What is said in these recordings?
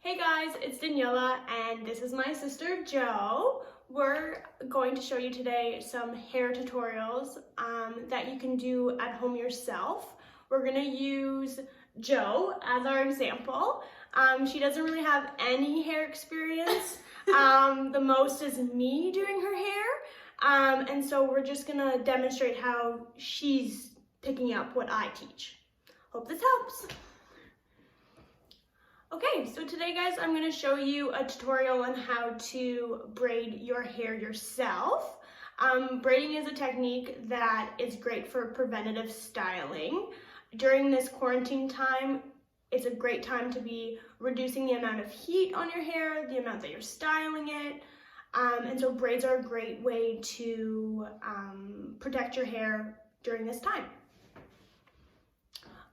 Hey guys, it's Daniela and this is my sister Jo. We're going to show you today some hair tutorials that you can do at home yourself. We're going to use Jo as our example. She doesn't really have any hair experience. The most is me doing her hair. And so we're just going to demonstrate how she's picking up what I teach. Hope this helps. Okay, so today guys, I'm going to show you a tutorial on how to braid your hair yourself. Braiding is a technique that is great for preventative styling. During this quarantine time, it's a great time to be reducing the amount of heat on your hair, the amount that you're styling it. And so braids are a great way to protect your hair during this time.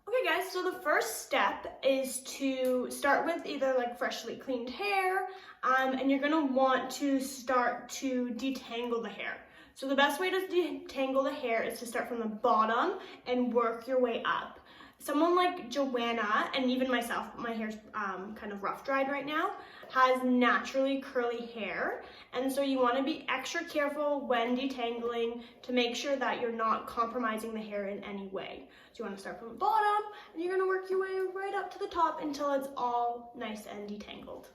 Okay guys, so the first step is to start with either like freshly cleaned hair, and you're gonna want to start to detangle the hair. So the best way to detangle the hair is to start from the bottom and work your way up. Someone like Joanna, and even myself, my hair's kind of rough dried right now, has naturally curly hair. And so you wanna be extra careful when detangling to make sure that you're not compromising the hair in any way. So you wanna start from the bottom and you're gonna work your way right up to the top until it's all nice and detangled.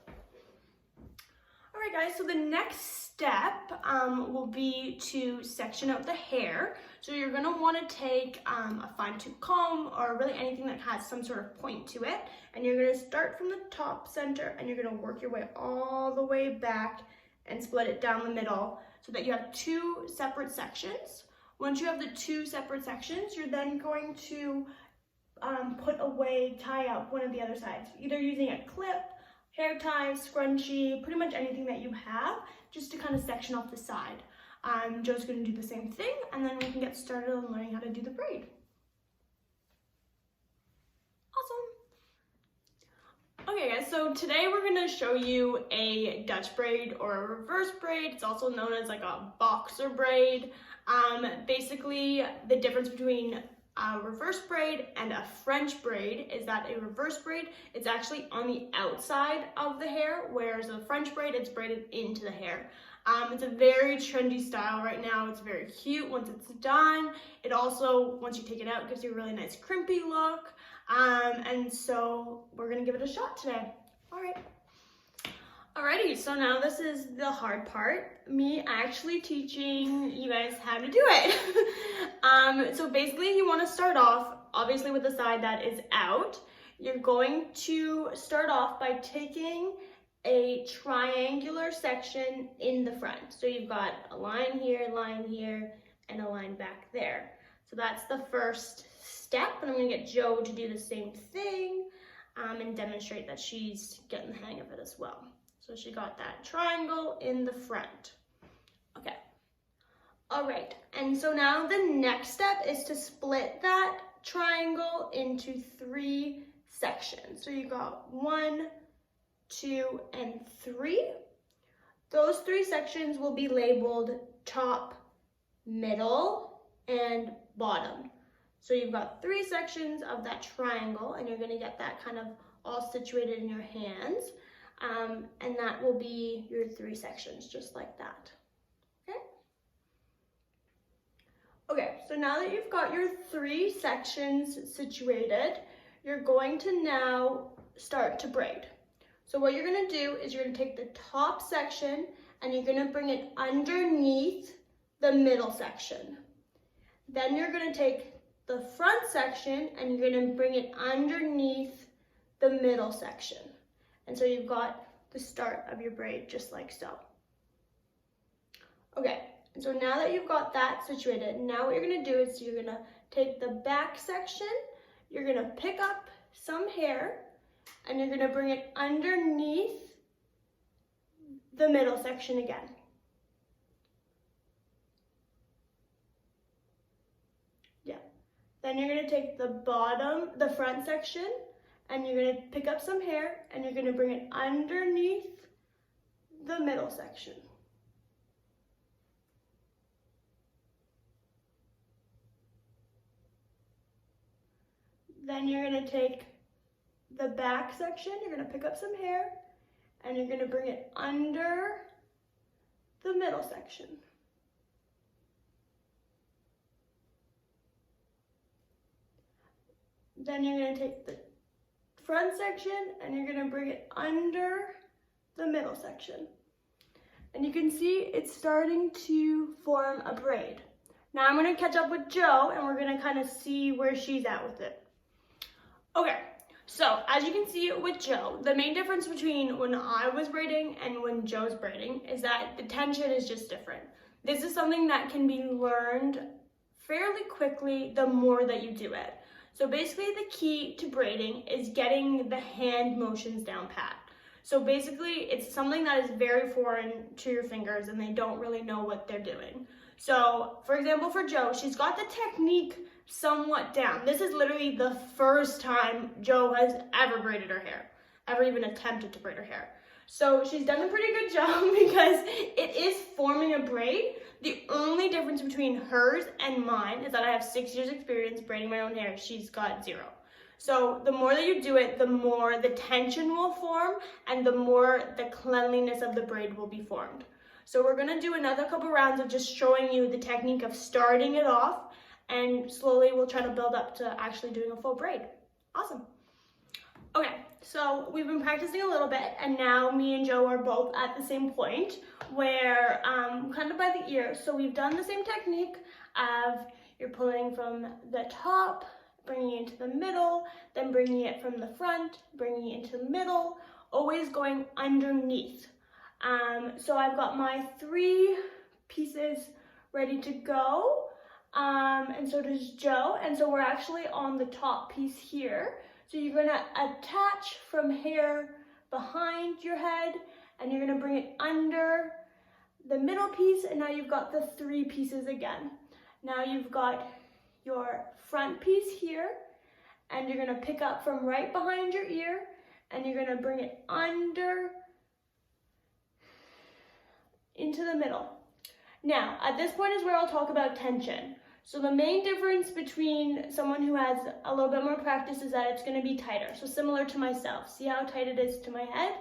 All right guys, so the next step will be to section out the hair. So you're gonna wanna take a fine tooth comb or really anything that has some sort of point to it. And you're gonna start from the top center and you're gonna work your way all the way back and split it down the middle so that you have two separate sections. Once you have the two separate sections, you're then going to tie up one of the other sides, either using a clip, hair tie, scrunchie, pretty much anything that you have, just to kind of section off the side. Jo's gonna do the same thing, and then we can get started on learning how to do the braid. Awesome. Okay guys, so today we're gonna show you a Dutch braid or a reverse braid. It's also known as like a boxer braid. Basically, the difference between a reverse braid and a French braid is that a reverse braid, it's actually on the outside of the hair, whereas a French braid, it's braided into the hair. It's a very trendy style right now. It's very cute once it's done. It also, once you take it out, gives you a really nice crimpy look. And so we're gonna give it a shot today. All right. Alrighty, so now this is the hard part, me actually teaching you guys how to do it. So basically you want to start off, obviously with the side that is out. You're going to start off by taking a triangular section in the front. So you've got a line here, and a line back there. So that's the first step, and I'm going to get Jo to do the same thing and demonstrate that she's getting the hang of it as well. So she got that triangle in the front. Okay. All right. And so now the next step is to split that triangle into three sections. So you got 1, 2, and 3. Those three sections will be labeled top, middle, and bottom. So you've got three sections of that triangle, and you're going to get that kind of all situated in your hands. And that will be your three sections, just like that, okay? Okay, so now that you've got your three sections situated, you're going to now start to braid. So what you're gonna do is you're gonna take the top section and you're gonna bring it underneath the middle section. Then you're gonna take the front section and you're gonna bring it underneath the middle section. And so you've got the start of your braid just like so. Okay, and so now that you've got that situated, now what you're gonna do is you're gonna take the back section, you're gonna pick up some hair, and you're gonna bring it underneath the middle section again. Yeah. Then you're gonna take the front section, and you're gonna pick up some hair and you're gonna bring it underneath the middle section. Then you're gonna take the back section, you're gonna pick up some hair and you're gonna bring it under the middle section. Then you're gonna take the front section and you're gonna bring it under the middle section. And you can see it's starting to form a braid. Now I'm gonna catch up with Jo and we're gonna kind of see where she's at with it. Okay, so as you can see with Jo, the main difference between when I was braiding and when Jo's braiding is that the tension is just different. This is something that can be learned fairly quickly the more that you do it. So basically the key to braiding is getting the hand motions down pat. So basically it's something that is very foreign to your fingers and they don't really know what they're doing. So for example, for Jo, she's got the technique somewhat down. This is literally the first time Jo has ever braided her hair, ever even attempted to braid her hair. So she's done a pretty good job because it is forming a braid. The only difference between hers and mine is that I have 6 years experience braiding my own hair. She's got 0. So the more that you do it, the more the tension will form and the more the cleanliness of the braid will be formed. So we're gonna do another couple rounds of just showing you the technique of starting it off, and slowly we'll try to build up to actually doing a full braid. Awesome. Okay, so we've been practicing a little bit and now me and Jo are both at the same point where kind of by the ear. So we've done the same technique of you're pulling from the top, bringing it into the middle, then bringing it from the front, bringing it into the middle, always going underneath. So I've got my 3 pieces ready to go, and so does Jo, and so we're actually on the top piece here. So you're gonna attach from hair behind your head, and you're gonna bring it under the middle piece, and now you've got the 3 pieces again. Now you've got your front piece here, and you're gonna pick up from right behind your ear, and you're gonna bring it under into the middle. Now, at this point is where I'll talk about tension. So the main difference between someone who has a little bit more practice is that it's gonna be tighter. So similar to myself, see how tight it is to my head?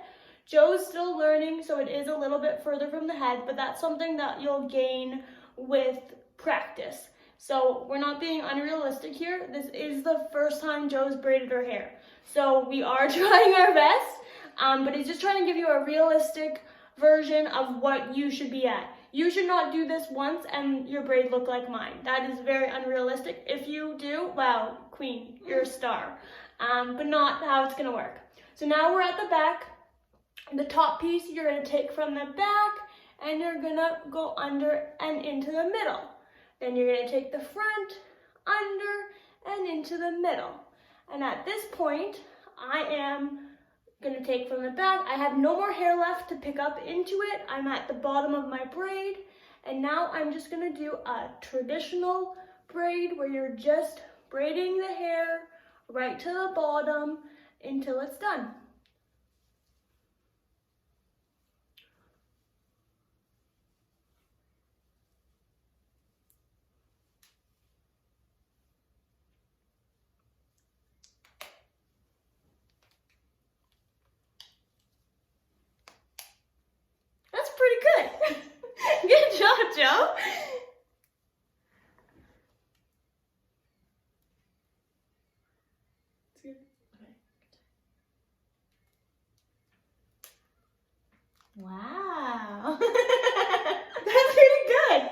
Jo's still learning, so it is a little bit further from the head, but that's something that you'll gain with practice. So we're not being unrealistic here. This is the first time Jo's braided her hair. So we are trying our best, but it's just trying to give you a realistic version of what you should be at. You should not do this once and your braid look like mine. That is very unrealistic. If you do, wow, queen, you're a star. But not how it's gonna work. So now we're at the back. The top piece you're gonna take from the back and you're gonna go under and into the middle. Then you're gonna take the front, under, and into the middle. And at this point, I am gonna take from the back. I have no more hair left to pick up into it. I'm at the bottom of my braid. And now I'm just gonna do a traditional braid where you're just braiding the hair right to the bottom until it's done. Pretty good. Good job, Jo. It's good. Okay. Wow. That's pretty good.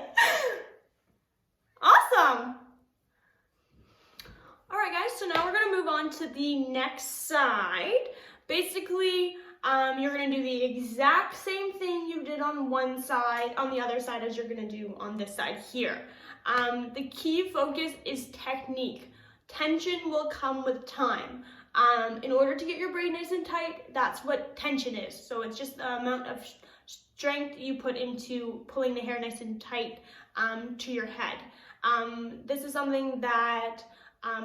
Awesome. All right, guys, so now we're gonna move on to the next side. Basically, you're gonna do the exact same thing you did on one side, on the other side as you're gonna do on this side here. The key focus is technique. Tension will come with time. In order to get your braid nice and tight, that's what tension is. So it's just the amount of strength you put into pulling the hair nice and tight to your head. This is something that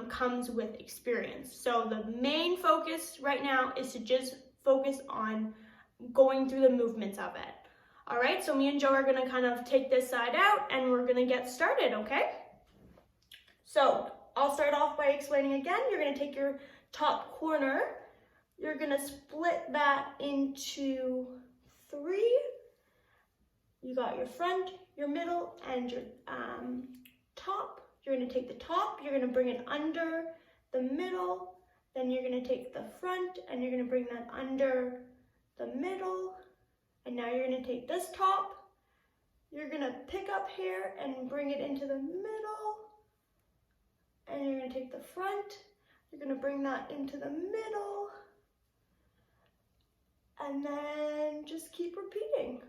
comes with experience. So the main focus right now is to just focus on going through the movements of it. All right, so me and Jo are gonna kind of take this side out and we're gonna get started, okay? So I'll start off by explaining again. You're gonna take your top corner you're gonna split that into 3. You got your front, your middle, and your top. You're gonna take the top, you're gonna bring it under the middle, then you're gonna take the front and you're gonna bring that under the middle, and now you're gonna take this top, you're gonna pick up here and bring it into the middle, and you're gonna take the front, you're gonna bring that into the middle, and then just keep repeating.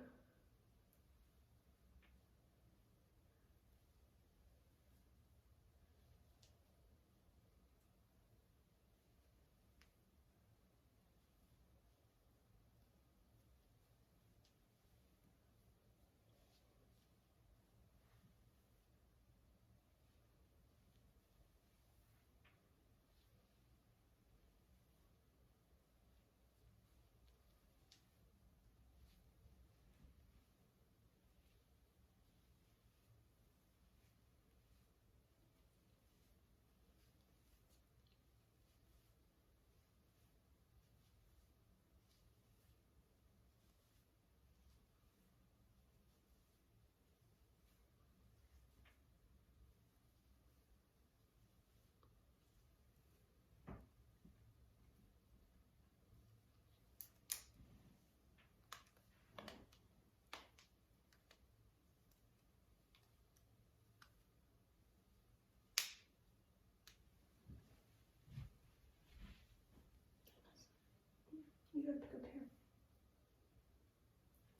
You gotta pick up here.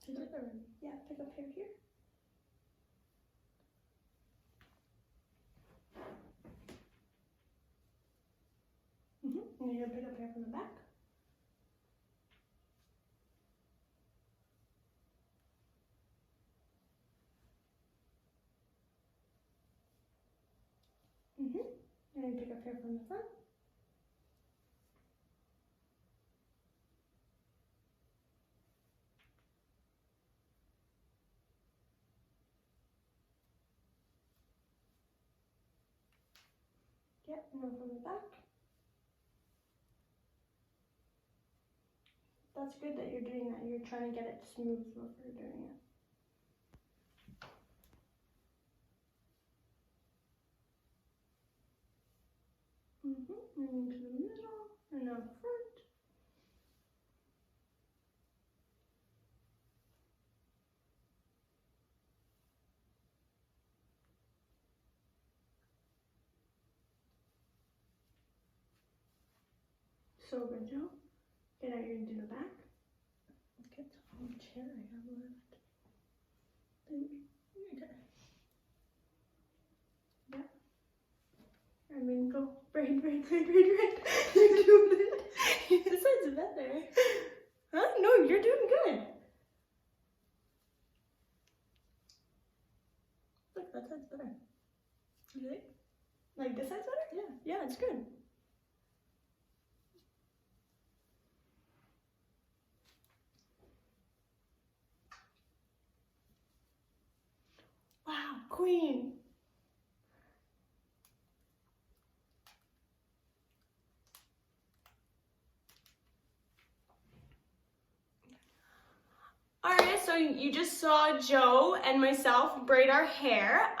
Is it already? Yeah, pick up here, here. And you're gonna pick up here from the back. And then pick up here from the front. Yep, and then from the back. That's good that you're doing that. You're trying to get it smooth before you're doing it. And into the middle, and now front. So good, Joe. Okay, now you're gonna do the back. Look at the whole chair I have left. Okay. Yeah. And then go braid, braid, braid, braid, braid. You're doing it. This side's better. Huh? No, you're doing good. Look, that side's better. You think? Like this side's better? Yeah. Yeah, it's good. Wow, queen. Alright, so you just saw Joe and myself braid our hair.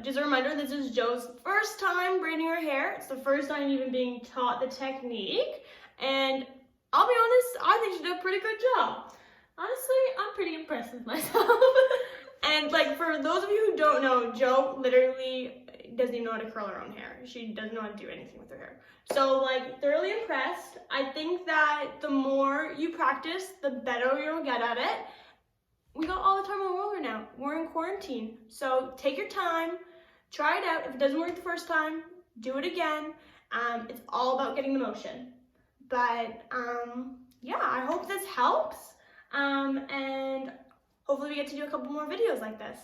Just a reminder, this is Joe's first time braiding her hair. It's the first time even being taught the technique. And I'll be honest, I think she did a pretty good job. Honestly, I'm pretty impressed with myself. And like, for those of you who don't know, Joe literally doesn't even know how to curl her own hair. She doesn't know how to do anything with her hair. So like, thoroughly impressed. I think that the more you practice, the better you'll get at it. We got all the time in the world right now. We're in quarantine. So take your time, try it out. If it doesn't work the first time, do it again. It's all about getting the motion. But yeah, I hope this helps. And hopefully we get to do a couple more videos like this.